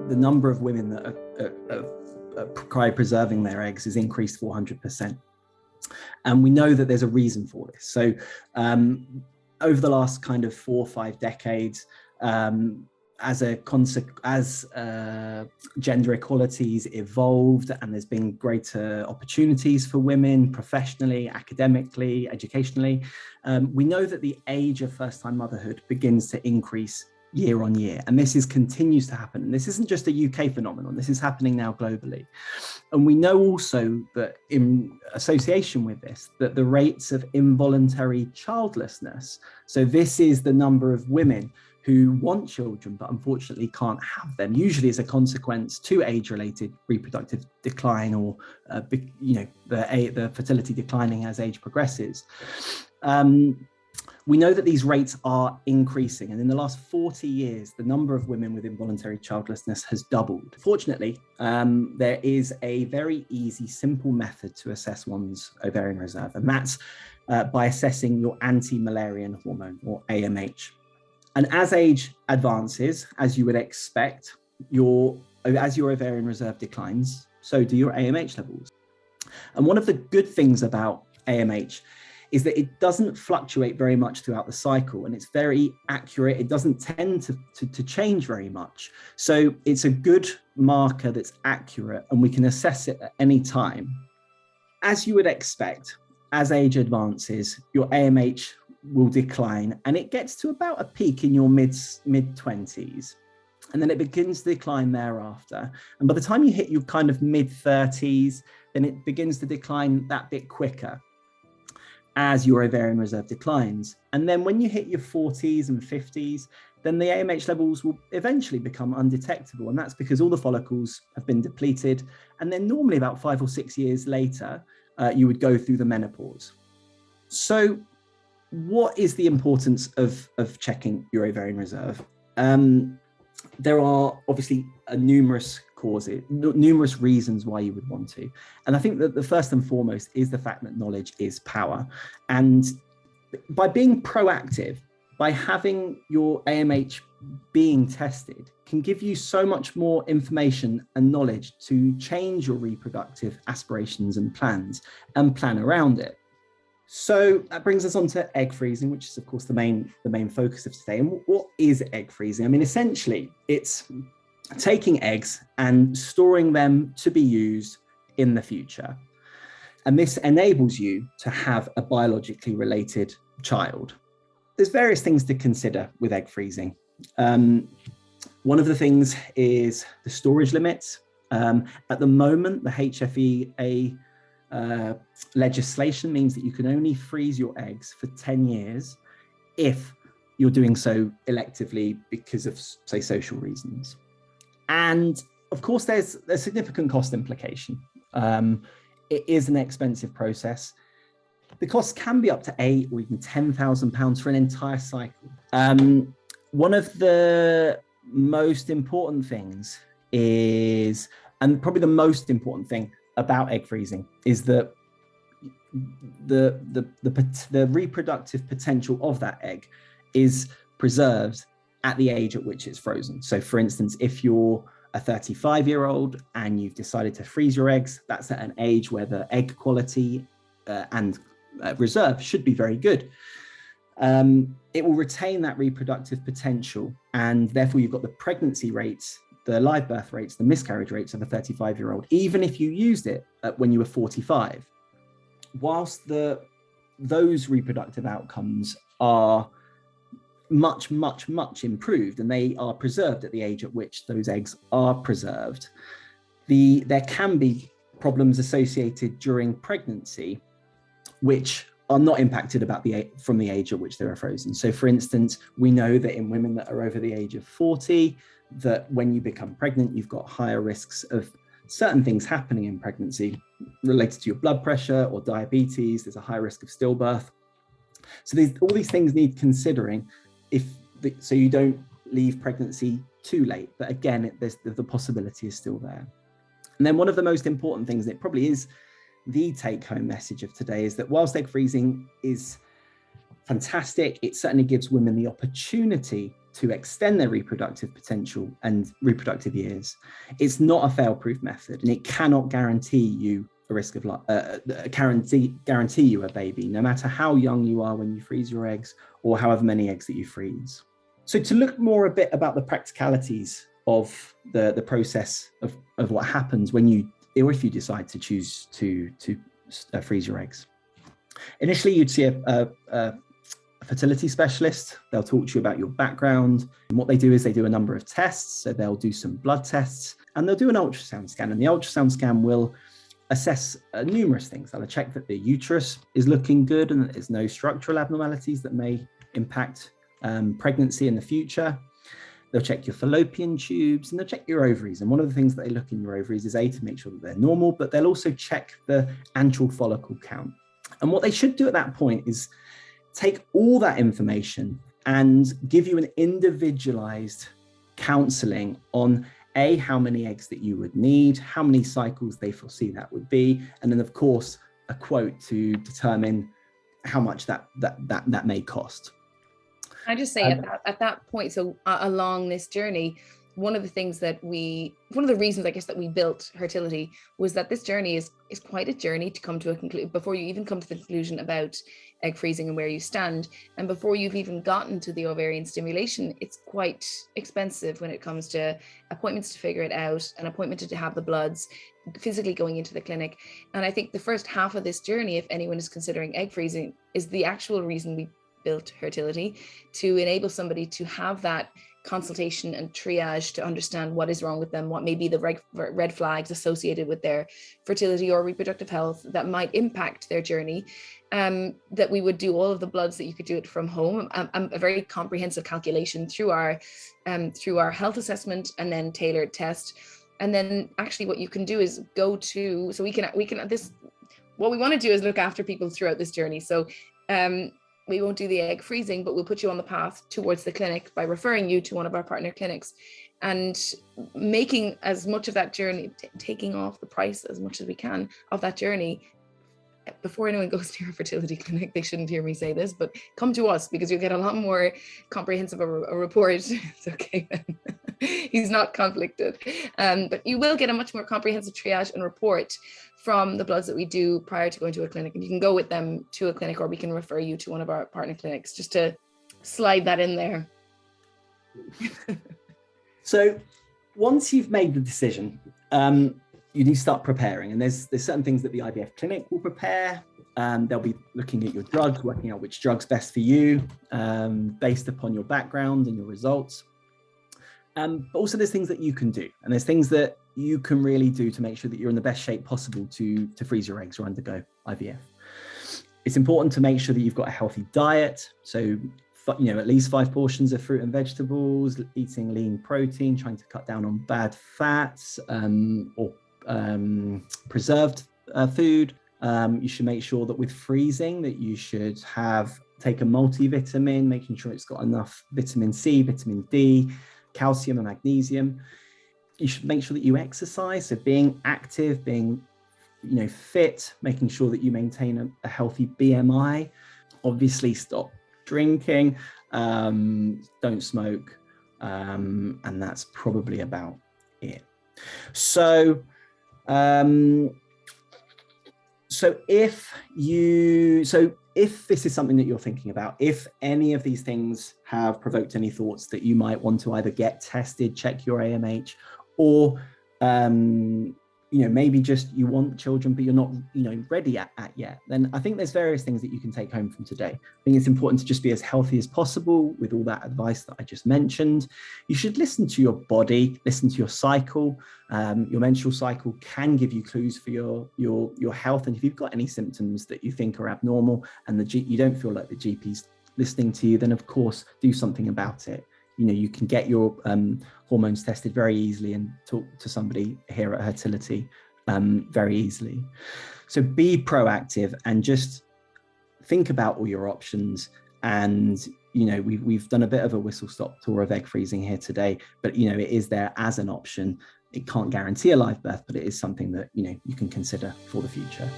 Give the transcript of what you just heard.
the number of women that are cryopreserving their eggs has increased 400%. And we know that there's a reason for this. So over the last kind of 4 or 5 decades, as gender equality's evolved and there's been greater opportunities for women professionally, academically, educationally, we know that the age of first-time motherhood begins to increase year on year. And this continues to happen. And this isn't just a UK phenomenon, this is happening now globally. And we know also that in association with this, that the rates of involuntary childlessness, so this is the number of women who want children but unfortunately can't have them, usually as a consequence to age-related reproductive decline or the fertility declining as age progresses. We know that these rates are increasing, and in the last 40 years, the number of women with involuntary childlessness has doubled. Fortunately, there is a very easy, simple method to assess one's ovarian reserve, and that's by assessing your anti-Müllerian hormone, or AMH. And as age advances, as you would expect, as your ovarian reserve declines, so do your AMH levels. And one of the good things about AMH is that it doesn't fluctuate very much throughout the cycle, and it's very accurate. It doesn't tend to change very much. So it's a good marker that's accurate, and we can assess it at any time. As you would expect, as age advances, your AMH will decline, and it gets to about a peak in your mid-20s. And then it begins to decline thereafter. And by the time you hit your kind of mid-30s, then it begins to decline that bit quicker as your ovarian reserve declines. And then when you hit your 40s and 50s, then the AMH levels will eventually become undetectable. And that's because all the follicles have been depleted. And then normally about 5 or 6 years later, you would go through the menopause. So what is the importance of checking your ovarian reserve? There are obviously numerous reasons why you would want to. And I think that the first and foremost is the fact that knowledge is power. And by being proactive, by having your AMH being tested, can give you so much more information and knowledge to change your reproductive aspirations and plans and plan around it. So that brings us on to egg freezing, which is of course the main focus of today. And what is egg freezing? I mean, essentially it's taking eggs and storing them to be used in the future. And this enables you to have a biologically related child. There's various things to consider with egg freezing. One of the things is the storage limits. At the moment, the HFEA legislation means that you can only freeze your eggs for 10 years if you're doing so electively because of, say, social reasons. And of course, there's a significant cost implication. It is an expensive process. The costs can be up to £8,000 or even £10,000 for an entire cycle. One of the most important things is, and probably the most important thing about egg freezing, is that the reproductive potential of that egg is preserved at the age at which it's frozen. So for instance, if you're a 35-year-old and you've decided to freeze your eggs, that's at an age where the egg quality and reserve should be very good. It will retain that reproductive potential, and therefore you've got the pregnancy rates, the live birth rates, the miscarriage rates of a 35-year-old, even if you used it when you were 45. Whilst those reproductive outcomes are much improved, and they are preserved at the age at which those eggs are preserved, there can be problems associated during pregnancy which are not impacted from the age at which they are frozen. So for instance, we know that in women that are over the age of 40, that when you become pregnant, you've got higher risks of certain things happening in pregnancy related to your blood pressure or diabetes. There's a high risk of stillbirth. So all these things need considering so you don't leave pregnancy too late. But again, the possibility is still there. And then one of the most important things, and it probably is the take-home message of today, is that whilst egg freezing is fantastic, it certainly gives women the opportunity to extend their reproductive potential and reproductive years. It's not a fail-proof method, and it cannot guarantee you a risk of guarantee you a baby, no matter how young you are when you freeze your eggs or however many eggs that you freeze. So to look more a bit about the practicalities of the process of what happens when you, or if you decide to choose to freeze your eggs. Initially, you'd see a fertility specialist. They'll talk to you about your background. And what they do is they do a number of tests. So they'll do some blood tests and they'll do an ultrasound scan. And the ultrasound scan will assess numerous things. They'll check that the uterus is looking good and that there's no structural abnormalities that may impact pregnancy in the future. They'll check your fallopian tubes and they'll check your ovaries. And one of the things that they look in your ovaries is to make sure that they're normal, but they'll also check the antral follicle count. And what they should do at that point is take all that information and give you an individualized counseling on how many eggs that you would need, how many cycles they foresee that would be, and then of course a quote to determine how much that may cost. I just say at that point, so along this journey, one of the reasons I guess that we built Hertility was that this journey is quite a journey to come to a conclusion before you even come to the conclusion about egg freezing and where you stand. And before you've even gotten to the ovarian stimulation, it's quite expensive when it comes to appointments to figure it out, an appointment to have the bloods, physically going into the clinic. And I think the first half of this journey, if anyone is considering egg freezing, is the actual reason we built Hertility, to enable somebody to have that consultation and triage to understand what is wrong with them, what may be the red flags associated with their fertility or reproductive health that might impact their journey, that we would do all of the bloods, that you could do it from home, a very comprehensive calculation through our health assessment and then tailored test. And then actually what you can do is go to, so we can what we want to do is look after people throughout this journey. So we won't do the egg freezing, but we'll put you on the path towards the clinic by referring you to one of our partner clinics and making as much of that journey, taking off the price as much as we can of that journey. Before anyone goes to your fertility clinic, they shouldn't hear me say this, but come to us because you'll get a lot more comprehensive a report. It's okay. He's not conflicted. But you will get a much more comprehensive triage and report from the bloods that we do prior to going to a clinic. And you can go with them to a clinic, or we can refer you to one of our partner clinics, just to slide that in there. So once you've made the decision, you need to start preparing. And there's certain things that the IVF clinic will prepare. They'll be looking at your drugs, working out which drug's best for you, based upon your background and your results. But also there's things that you can do, and there's things that you can really do to make sure that you're in the best shape possible to freeze your eggs or undergo IVF. It's important to make sure that you've got a healthy diet. So, at least 5 portions of fruit and vegetables, eating lean protein, trying to cut down on bad fats or preserved food. You should make sure that with freezing that you should take a multivitamin, making sure it's got enough vitamin C, vitamin D, calcium and magnesium. You should make sure that you exercise, so being active, being fit, making sure that you maintain a healthy BMI. Obviously stop drinking, don't smoke, and that's probably about it. So if this is something that you're thinking about, if any of these things have provoked any thoughts that you might want to either get tested, check your AMH, or maybe just you want children but you're not ready at yet, then I think there's various things that you can take home from today. I think it's important to just be as healthy as possible with all that advice that I just mentioned. You should listen to your body, listen to your cycle. Your menstrual cycle can give you clues for your health, and if you've got any symptoms that you think are abnormal and you don't feel like the GP's listening to you, then of course do something about it. You can get your hormones tested very easily and talk to somebody here at Hertility very easily. So be proactive and just think about all your options. And we've done a bit of a whistle-stop tour of egg freezing here today, but it is there as an option. It can't guarantee a live birth, but it is something that you can consider for the future.